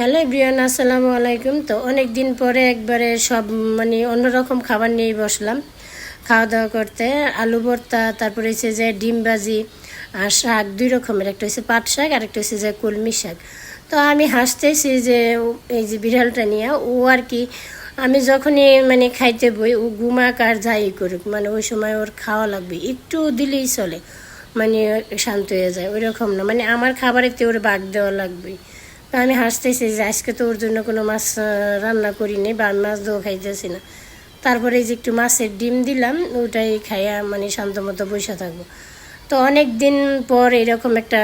Hello everyone, আসসালামু আলাইকুম। তো অনেক দিন পরে একবারে সব অন্যরকম খাবার নিয়ে বসলাম খাওয়া দাওয়া করতে। আলু ভর্তা, তারপরে হচ্ছে যে ডিম ভাজি আর শাক, দুই রকমের, একটা হচ্ছে পাট শাক আর একটা হচ্ছে যে কলমি শাক। তো আমি হাসতেছি যে এই যে বিড়ালটা নিয়ে ও আর কি, আমি যখনই খাইতে বই ও ঘুমাক আর যাই করুক, ওই সময় ওর খাওয়া লাগবে, একটু দিলেই চলে, মানে শান্ত হয়ে যায়। ওই রকম না, আমার খাবারেতে ওর বাগ দেওয়া লাগবে। তো আমি হাসতেছি যে আজকে তো ওর জন্য কোনো মাছ রান্না করিনি, বা আমি মাছ দেওয়া খাইতেছি না। তারপরে এই যে একটু মাছের ডিম দিলাম, ওটাই খাইয়া শান্ত মতো বসে থাকবো। তো অনেক দিন পর এরকম একটা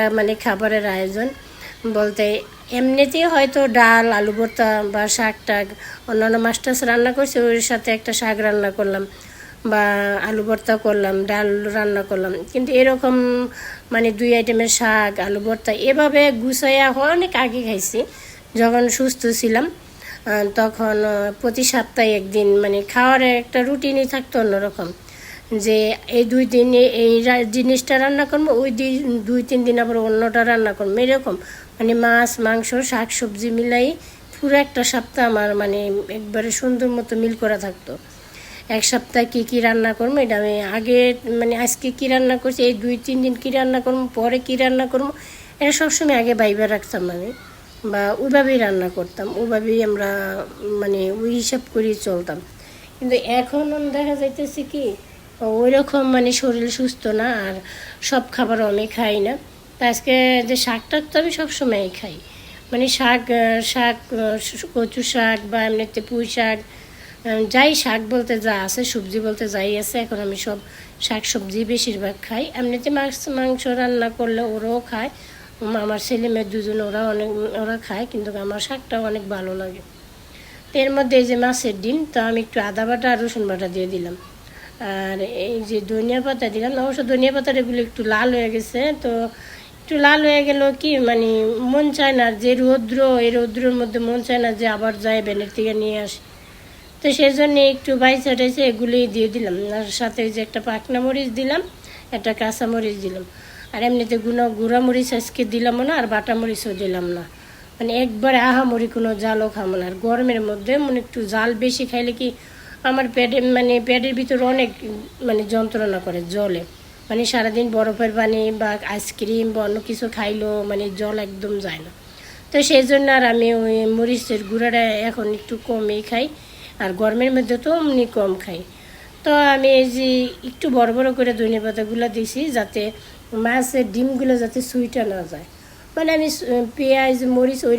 খাবারের আয়োজন বলতে, এমনিতেই হয়তো ডাল, আলু ভর্তা বা শাক টাক, অন্যান্য মাছ টাছ রান্না করছি, ওর সাথে একটা শাক রান্না করলাম বা আলু ভর্তা করলাম, ডাল রান্না করলাম। কিন্তু এরকম দুই আইটেমের শাক, আলু ভর্তা এভাবে গুছাইয়া অনেক আগে খাইছি, যখন সুস্থ ছিলাম। তখন প্রতি সপ্তাহে একদিন খাওয়ার একটা রুটিনই থাকতো অন্যরকম, যে এই 2 দিন এই জিনিসটা রান্না করবো, ওই দিন 2-3 দিন আবার অন্যটা রান্না করবো, এরকম মাছ মাংস শাক সবজি মিলাই পুরো একটা সপ্তাহ আমার একবারে সুন্দর মতো মিল করা থাকতো। এক সপ্তাহে কী কী রান্না করবো এটা আমি আগে আজকে কী রান্না করছি, এই 2-3 দিন কী রান্না করবো, পরে কী রান্না করবো, এটা সবসময় আগে বাইবে রাখতাম আমি, বা ওইভাবেই রান্না করতাম, ওইভাবেই আমরা ওই হিসাব করেই চলতাম। কিন্তু এখন দেখা যাইতেছে কি, ওই রকম শরীর সুস্থ না, আর সব খাবারও আমি খাই না। তা আজকে যে শাকটা তো আমি সবসময়ই খাই, শাক শাক কচু শাক বা এমনিতে পুঁই শাক, যাই শাক বলতে যা আছে, সবজি বলতে যাই আছে, এখন আমি সব শাক সবজি বেশিরভাগ খাই। এমনিতে মাছ মাংস রান্না করলে ওরাও খায়, আমার ছেলে মেয়ে দুজন, ওরা খায়, কিন্তু আমার শাকটাও অনেক ভালো লাগে। তো এর মধ্যে এই যে মাছের ডিম, তো আমি একটু আদা বাটা আর রসুন বাটা দিয়ে দিলাম, আর এই যে ধনিয়া পাতা দিলাম। অবশ্য ধনিয়া পাতার এগুলো একটু লাল হয়ে গেছে, তো একটু লাল হয়ে গেল কি মন চায় না, যে রৌদ্র, এই রৌদ্রের মধ্যে মন চায় না যে আবার যায় ব্যানের থেকে নিয়ে আসি। তো সেই জন্যে একটু বাইসা টাইসে এগুলোই দিয়ে দিলাম, আর সাথে যে একটা পাকনা মরিচ দিলাম, একটা কাঁচা মরিচ দিলাম। আর এমনিতে গুঁড়া মরিচ আজকে দিলামও না, আর বাটা মরিচও দিলাম না, একবারে আহামরি কোনো জালও খাবো না। আর গরমের মধ্যে একটু জাল বেশি খাইলে কি আমার পেটে পেটের ভিতরে অনেক যন্ত্রণা করে, জলে সারাদিন বরফের পানি বা আইসক্রিম বা অন্য কিছু খাইলেও জল একদম যায় না। তো সেই জন্য আর আমি ওই মরিচের গুঁড়াটা এখন একটু কমই খাই, আর গরমের মধ্যে তো কম খাই। তো আমি এই যে একটু বড় বড় করে ধনে পাতাগুলো দিছি, যাতে মাছের ডিমগুলো যাতে সুইটা না যায়। আমি পেঁয়াজ মরিচ ওই